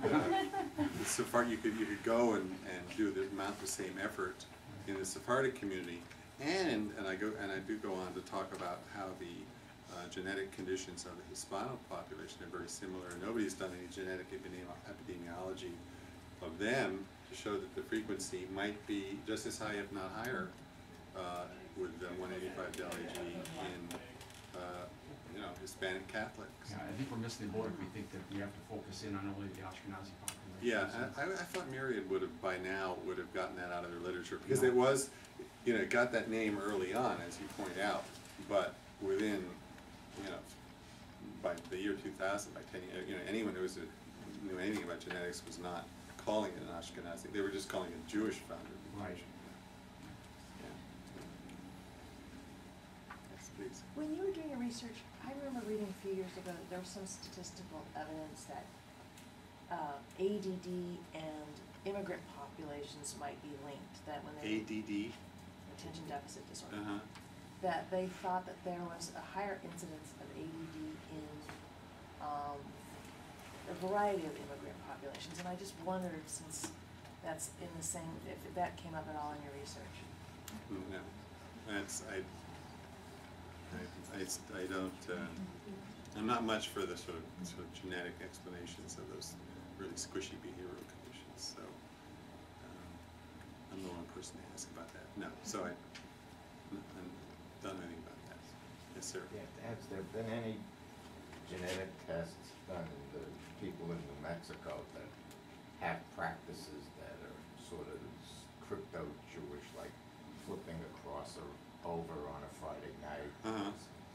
Sephardic, you could go and do the same effort in the Sephardic community, and I do go on to talk about how the genetic conditions of the Hispanic population are very similar. Nobody's done any genetic epidemiology of them to show that the frequency might be just as high, if not higher, with 185 DLAG in Hispanic Catholics. Yeah, I think we're missing the boat if we think that we have to focus in on only the Ashkenazi population. Yeah, I thought Myriad would have gotten that out of their literature, because it was, it got that name early on, as you point out, but within, by the year 2000, by 10 years, anyone who knew anything about genetics was not calling it an Ashkenazi. They were just calling it Jewish founder. Right. Yes, please. When you were doing your research, I remember reading a few years ago that there was some statistical evidence that ADD and immigrant populations might be linked. That when they ADD? Attention deficit disorder. Uh-huh. That they thought that there was a higher incidence of ADD in a variety of immigrant populations, and I just wondered, since that's in the same, if that came up at all in your research. No, I don't. I'm not much for the sort of genetic explanations of those really squishy behavioral conditions. So I'm the wrong person to ask about that. No, so I haven't done anything about that. Yes, sir. Yeah, has there been any genetic tests done in the people in New Mexico that have practices that are sort of crypto-Jewish, like flipping a cross over on a Friday night? Uh-huh.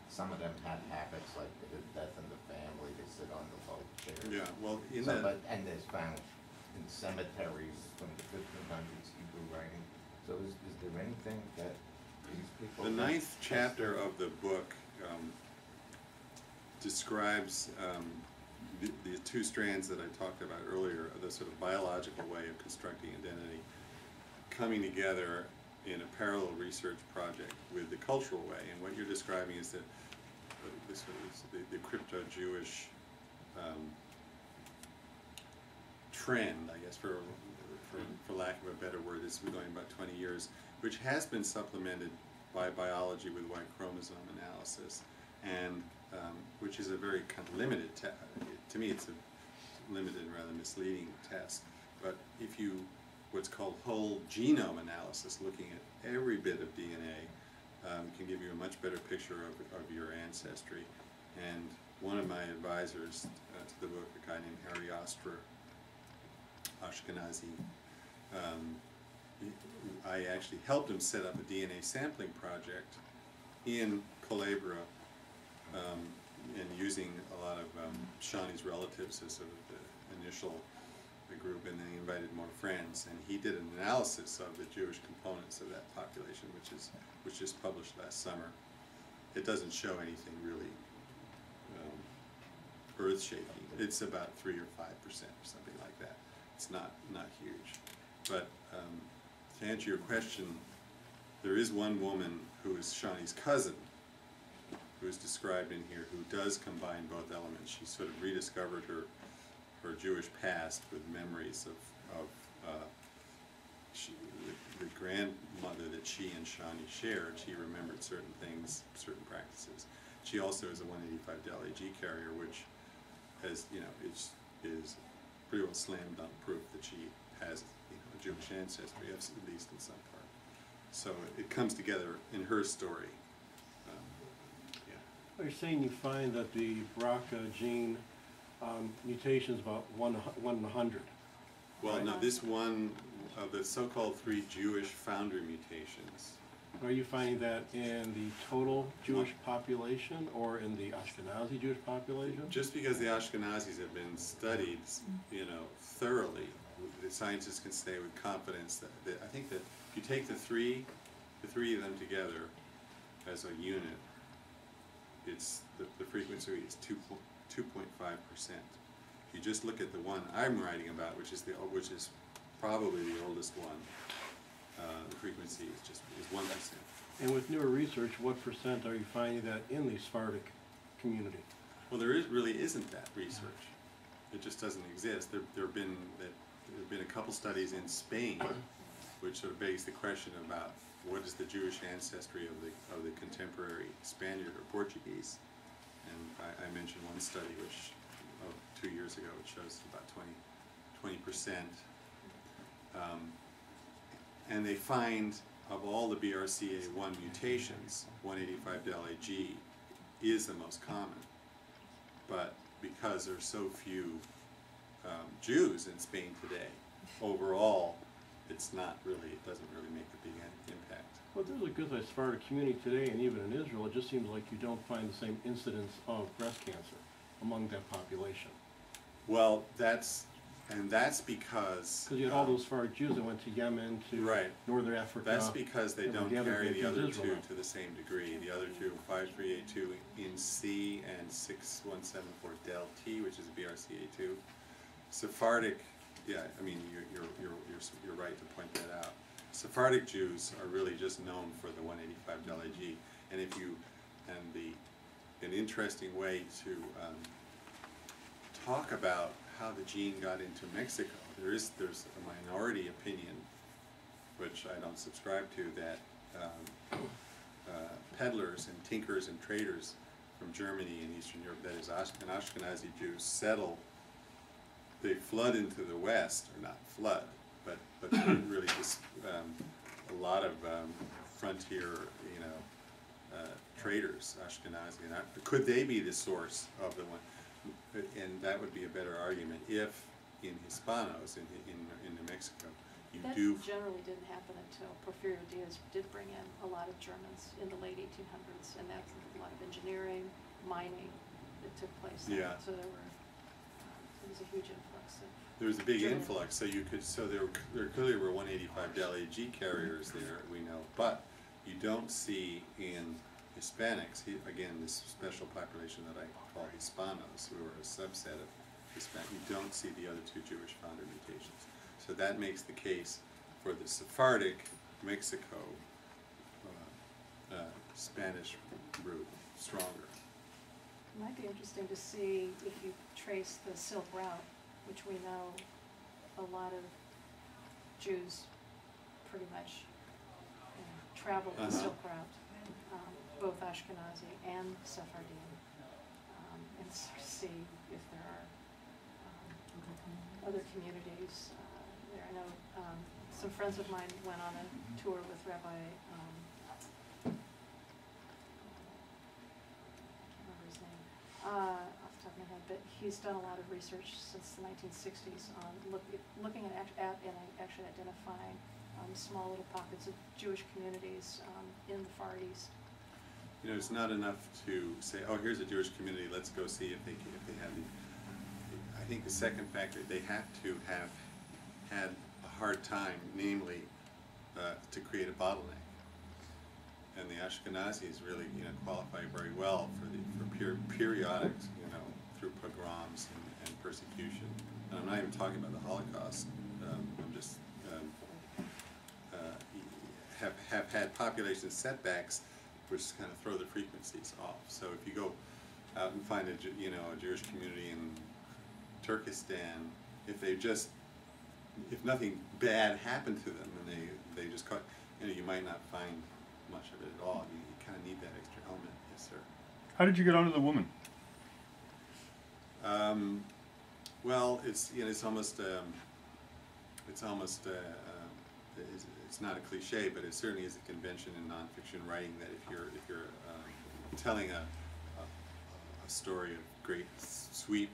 some of them have habits like the death in the family, they sit on the low chairs. Yeah, well, in So, that, and there's found in cemeteries from the 1500s Hebrew writing. So is there anything that these people? the 9th chapter of the book describes the two strands that I talked about earlier, the sort of biological way of constructing identity, coming together in a parallel research project with the cultural way. And what you're describing is that the crypto-Jewish trend, I guess, for lack of a better word, is going about 20 years, which has been supplemented by biology with Y chromosome analysis, and which is a very kind of limited test. To me, it's a limited and rather misleading test. But if you, what's called whole genome analysis, looking at every bit of DNA, can give you a much better picture of your ancestry. And one of my advisors to the book, a guy named Harry Oster, Ashkenazi, I actually helped him set up a DNA sampling project in Calabria, and using a lot of Shawnee's relatives as sort of the initial group, and then he invited more friends, and he did an analysis of the Jewish components of that population, which just published last summer. It doesn't show anything really earth-shaking. It's about 3 or 5% or something like that. It's not huge. But to answer your question, there is one woman who is Shawnee's cousin, who is described in here, who does combine both elements. She sort of rediscovered her Jewish past with memories of the grandmother that she and Shawnee shared. She remembered certain things, certain practices. She also is a 185 del AG carrier, which has, is pretty well slam dunk proof that she has, a Jewish ancestry, at least in some part. So it comes together in her story. Are you saying you find that the BRCA gene mutation is about 1 in 100? Well, right? no, this one of the so-called 3 Jewish founder mutations. Are you finding that in the total Jewish population or in the Ashkenazi Jewish population? Just because the Ashkenazis have been studied, thoroughly, the scientists can say with confidence that I think that if you take the three of them together as a unit, it's the frequency is 2.5%. If you just look at the one I'm writing about, which is probably the oldest one, the frequency is 1%. And with newer research, what percent are you finding that in the Sephardic community? Well, really isn't that research. It just doesn't exist. There have been a couple studies in Spain, which sort of begs the question about what is the Jewish ancestry of the contemporary Spaniard or Portuguese. And I mentioned one study which 2 years ago, which shows about 20%. And they find of all the BRCA1 mutations, 185 del AG is the most common. But because there's so few Jews in Spain today, overall, it doesn't really make a big impact. Well, there's a good Sephardic community today, and even in Israel, it just seems like you don't find the same incidence of breast cancer among that population. Well, that's because... Because you had all those Sephardic Jews that went to Yemen, to right. Northern Africa. That's because they don't carry the other two to the same degree. The other two, 5382 in C and 6174 del T, which is a BRCA2. Sephardic, yeah, I mean, you're right to point that out. Sephardic Jews are really just known for the 185 del AG, and an interesting way to talk about how the gene got into Mexico. There's a minority opinion, which I don't subscribe to, that peddlers and tinkers and traders from Germany and Eastern Europe, that is Ashkenazi Jews, settle. They flood into the West, or not flood, but really just a lot of frontier, traders, Ashkenazi, and could they be the source of the one? And that would be a better argument if in Hispanos, in New Mexico, you That do. generally didn't happen until Porfirio Diaz did bring in a lot of Germans in the late 1800s, and that's a lot of engineering, mining that took place then. Yeah. So there was a huge influx of There was a big German. influx, so there clearly were 185 G carriers there, we know, but you don't see in Hispanics, again, this special population that I call Hispanos, who are a subset of Hispanic, you don't see the other two Jewish founder mutations. So that makes the case for the Sephardic Mexico Spanish route stronger. It might be interesting to see if you trace the Silk Route, which we know a lot of Jews pretty much traveled the Silk Route, both Ashkenazi and Sephardim, and sort of see if there are other communities there. I know some friends of mine went on a tour with Rabbi off the top of my head, but he's done a lot of research since the 1960s on looking at and actually identifying small little pockets of Jewish communities in the Far East. You know, it's not enough to say, oh, here's a Jewish community, let's go see if they have the. I think the second factor, they have to have had a hard time, namely, to create a bottleneck. And the Ashkenazis really, qualify very well for periodic, through pogroms and persecution. And I'm not even talking about the Holocaust. I'm just have had population setbacks, which kind of throw the frequencies off. So if you go out and find a Jewish community in Turkestan, if nothing bad happened to them and they just caught, you might not find much of it at all. You kind of need that extra element. Yes, sir. How did you get onto the woman? Well, it's not a cliche, but it certainly is a convention in nonfiction writing that if you're telling a story of great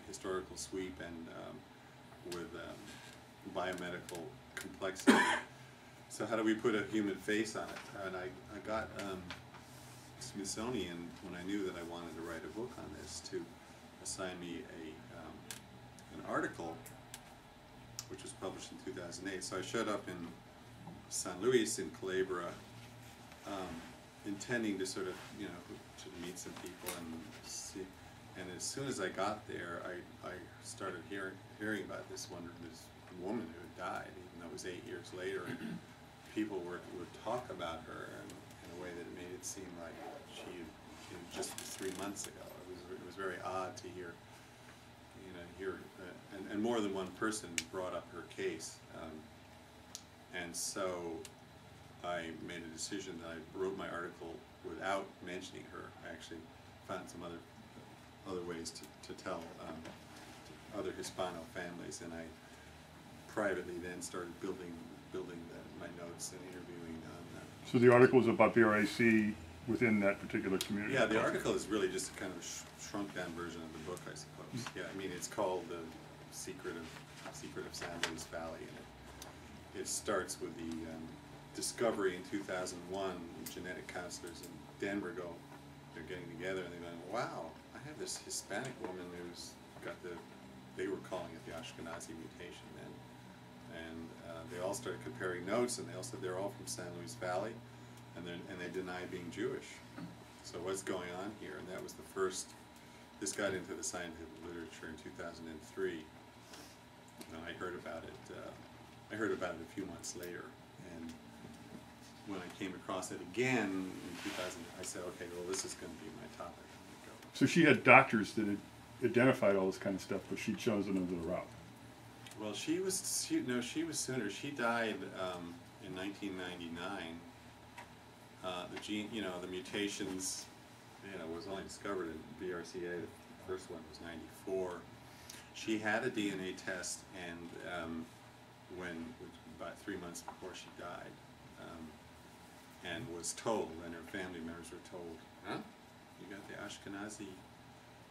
historical sweep, and with biomedical complexity. So how do we put a human face on it? And I got Smithsonian, when I knew that I wanted to write a book on this, to assign me an article, which was published in 2008. So I showed up in San Luis in Culebra, intending to sort of, to meet some people and see. And as soon as I got there, I started hearing about this woman who had died, even though it was 8 years later. And people would talk about her in a way that made it seem like she just 3 months ago. It was very odd to hear, and more than one person brought up her case. And so I made a decision that I wrote my article without mentioning her. I actually found some other ways to tell other Hispano families, and I privately then started building my notes and interviewing So the article is about BRAC within that particular community? Yeah, the article is really just a kind of shrunk down version of the book, I suppose. Yeah, I mean, it's called The Secret of San Luis Valley, and it starts with the discovery in 2001. Genetic counselors in Denver they're getting together and they're going, wow, I have this Hispanic woman who's got they were calling it the Ashkenazi mutation then. And they all started comparing notes, and they all said they're all from San Luis Valley, and they deny being Jewish. So what's going on here? And that was the first. This got into the scientific literature in 2003, and I heard about it. I heard about it a few months later, and when I came across it again in 2000, I said, okay, well, this is going to be my topic. So she had doctors that had identified all this kind of stuff, but she'd chosen another route. Well, she was sooner. She died in 1999. The mutations, was only discovered in BRCA. The first one was 94. She had a DNA test, and about 3 months before she died, and was told, and her family members were told, huh? You got the Ashkenazi.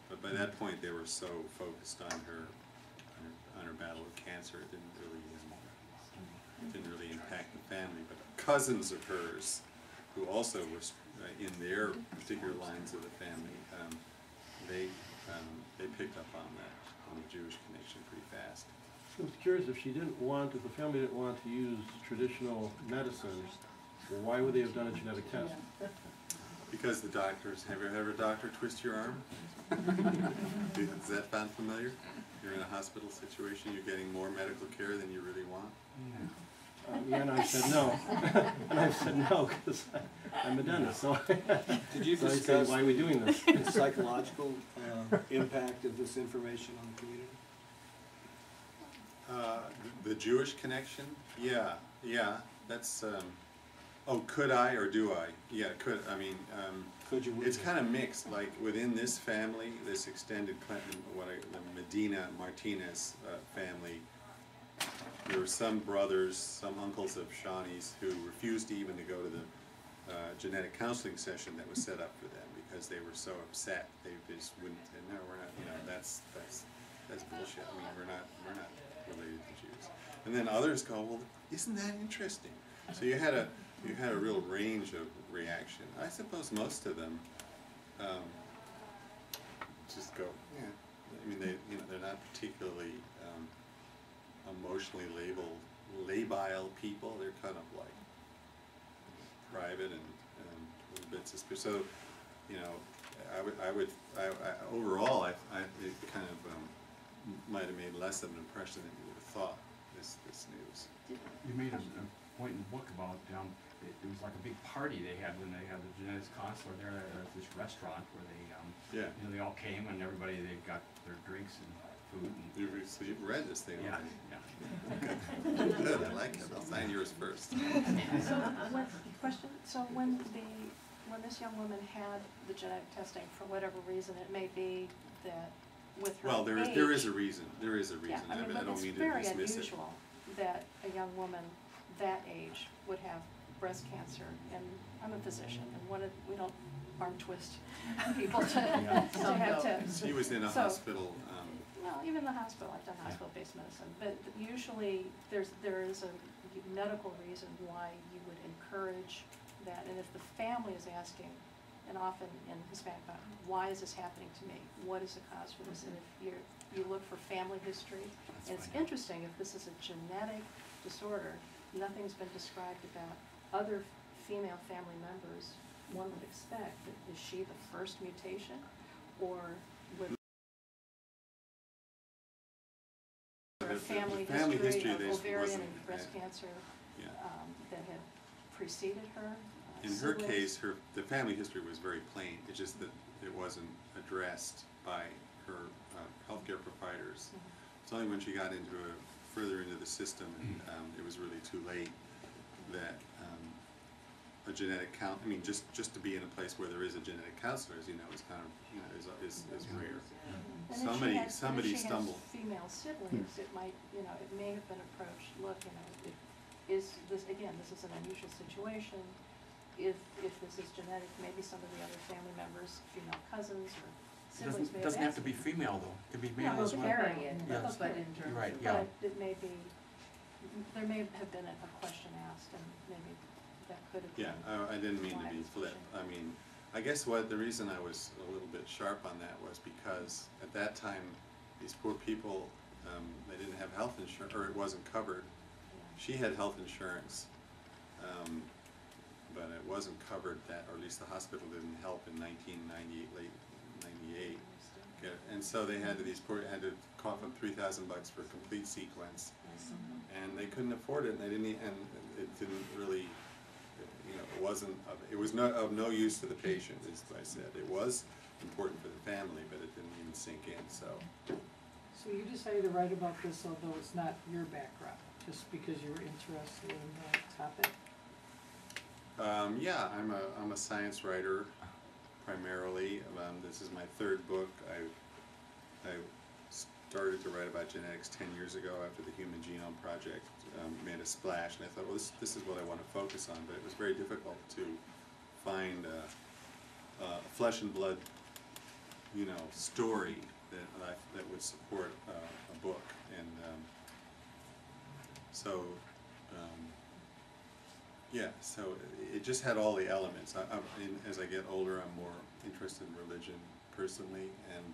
But by that point, they were so focused on her battle with cancer, it didn't really. didn't really impact the family, but cousins of hers, who also were in their particular lines of the family, they picked up on that, on the Jewish connection pretty fast. I was curious, if the family didn't want to use traditional medicine, why would they have done a genetic test? Because the doctors, have you ever had a doctor twist your arm? Does that sound familiar? You're in a hospital situation, you're getting more medical care than you really want? Yeah, and I said no. And I said no, because I'm a dentist, so Did you so I said, discuss why are we doing this? the psychological impact of this information on the community? The Jewish connection? Yeah, that's, oh, could I or do I? Yeah, I mean, Could you? it's kind of mixed, like within this family, this extended the Medina Martinez family, there were some brothers, some uncles of Shawnee's who refused even to go to the genetic counseling session that was set up for them because they were so upset. They just wouldn't say, no, we're not, that's bullshit. I mean, we're not related to Jews. And then others go, well, isn't that interesting? So you had a real range of reaction. I suppose most of them just go, yeah. I mean, they're not particularly emotionally labile people. They're kind of like private and a little bit suspicious. So, overall, it kind of might have made less of an impression than you would have thought. This news. You made a point in the book about it was like a big party they had when they had the genetics counselor there at this restaurant where they they all came and everybody, they got their drinks and food. And So you've read this thing already? Yeah. Good, I like it. I'll sign yours first. So when this young woman had the genetic testing, for whatever reason it may be, that with her Well, there is a reason. There is a reason. Yeah, I mean, I but don't it's mean to very dismiss it. unusual that a young woman that age would have breast cancer, and I'm a physician, and we don't arm twist people to have to. She was in a So- hospital. Well, even the hospital, I've done hospital-based medicine, but usually there is a medical reason why you would encourage that, and if the family is asking, and often in Hispanic background, why is this happening to me? What is the cause for this? And if you look for family history, and it's interesting, if this is a genetic disorder, nothing's been described about other female family members. One would expect that, is she the first mutation, or would a family history of ovarian and breast cancer that had preceded her? In her case, the family history was very plain. It's just that it wasn't addressed by her healthcare providers. It's only when she got further into the system, and it was really too late, that a genetic just to be in a place where there is a genetic counselor, as you know, is kind of is rare. And Somebody if she stumbled. has female siblings, it might, it may have been approached, look, is this, again, this is an unusual situation. If this is genetic, maybe some of the other family members, female cousins or siblings may have Doesn't have to asked. be female though, it could be male No, as well. carry it, Yes. but in terms You're right, of- yeah. But it may be, there may have been a question asked, and maybe that could have been. Yeah, I didn't mean to be flip. I mean, I guess the reason I was a little bit sharp on that was because at that time, these poor people, they didn't have health insurance, or it wasn't covered. She had health insurance, but it wasn't covered, or at least the hospital didn't help in 1998, late 98. And so they had to cough up $3,000 for a complete sequence, and they couldn't afford it, and it didn't really, it was of no use to the patient, as I said. It was important for the family, but it didn't even sink in. So you decided to write about this, although it's not your background, just because you were interested in the topic? yeah, I'm a science writer primarily. This is my third book. I started to write about genetics 10 years ago after the Human Genome Project made a splash, and I thought, well, this is what I want to focus on. But it was very difficult to find a flesh and blood, story that would support a book. And so Yeah, so it just had all the elements. As I get older, I'm more interested in religion personally, and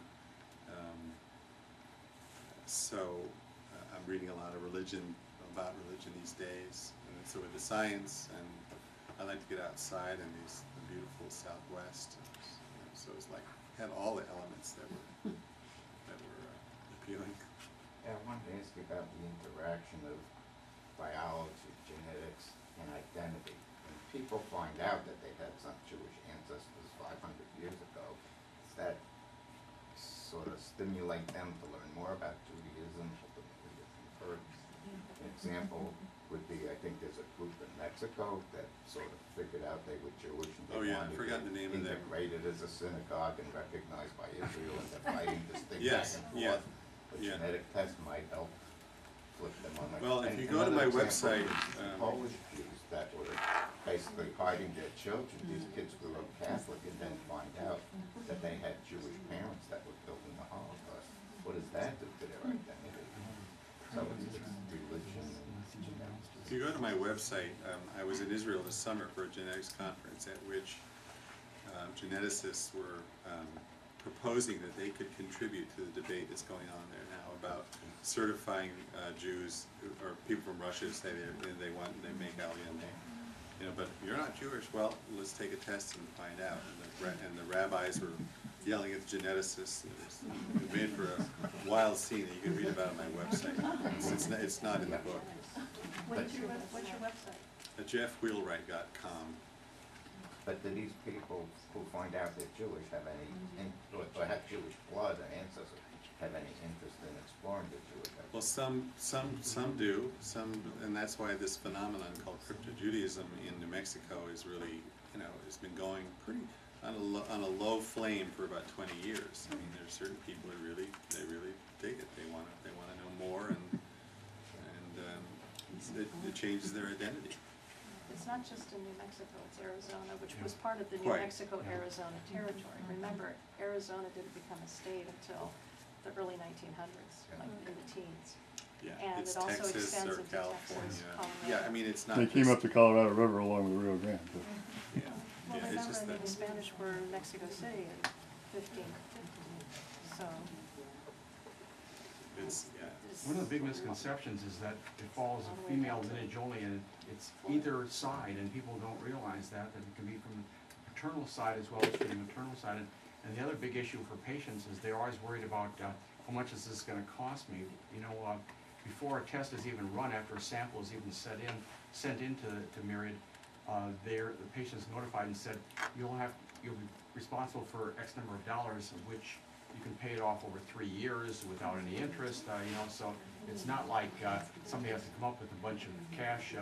so I'm reading a lot of about religion these days. And so with the science, and I like to get outside in the beautiful Southwest. So it's like had all the elements that were appealing. Yeah, I wanted to ask you about the interaction of biology, genetics, and identity. When people find out that they had some Jewish ancestors 500 years ago, does that sort of stimulate them to learn more about Judaism or the different groups? An example would be, I think there's a group in Mexico that sort of figured out they were Jewish and they wanted I forgot the name to of them. integrate it as a synagogue and recognized by Israel, and they're fighting this thing back Yes, and yeah, forth. A yeah. genetic test might help flip them on their. Well, if you And go to my another example website, is the Polish Jews that were basically hiding their children. These kids grew up Catholic and then find out that they had Jewish parents that were killed in the Holocaust. What does that do to their identity? So it's religion and genetics. If you go to my website, I was in Israel this summer for a genetics conference at which geneticists were proposing that they could contribute to the debate that's going on there now about certifying Jews or people from Russia say they make Aliyah. You know, but you're not Jewish. Well, let's take a test and find out. And the rabbis were yelling at the geneticists. It made for a wild scene that you can read about on my website. It's not in the book. What's your website? JeffWheelwright.com. But do these people who find out they're Jewish have any, or have Jewish blood and ancestors, have any interest in exploring the Jewish identity? Well, some do, and that's why this phenomenon called crypto-Judaism in New Mexico is really, it's been going pretty on a low flame for about 20 years. I mean, there's certain people who really dig it. They want to know more, and it changes their identity. It's not just in New Mexico, it's Arizona, which was part of the New Quite. Mexico-Arizona territory. Remember, Arizona didn't become a state until the early 1900s, like in the teens. Yeah, And it's it also Texas extends or into California. Texas, Colorado. Yeah, I mean, it's not They came just- up the Colorado River along the Rio Grande. But Yeah, Well, yeah, it's remember, just I mean, that. the Spanish were in Mexico City in 1550, so It's, yeah. One of the big misconceptions is that it follows a female lineage only, and it's either side, and people don't realize that it can be from the paternal side as well as from the maternal side. And the other big issue for patients is they're always worried about how much is this going to cost me. Before a test is even run, after a sample is even sent into Myriad, the patient's notified and said you'll be responsible for X number of dollars, of which you can pay it off over 3 years without any interest. So it's not like somebody has to come up with a bunch of cash,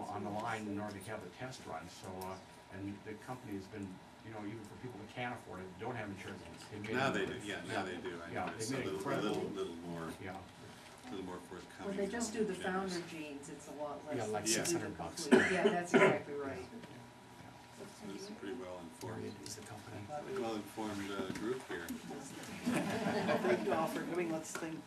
on the line in order to have the test run. So and the company has been, even for people that can't afford it, don't have insurance. Now they do. Yeah, now they do. I Yeah, know it's they a made it little more. Yeah. A little more forthcoming. When they just do the from founder generous. genes, it's a lot Yeah, less. like than to do the $600. complete. Yeah, that's exactly right. It's a pretty well informed. Myriad is the company. Well informed group here. Thank you all for coming. Let's thank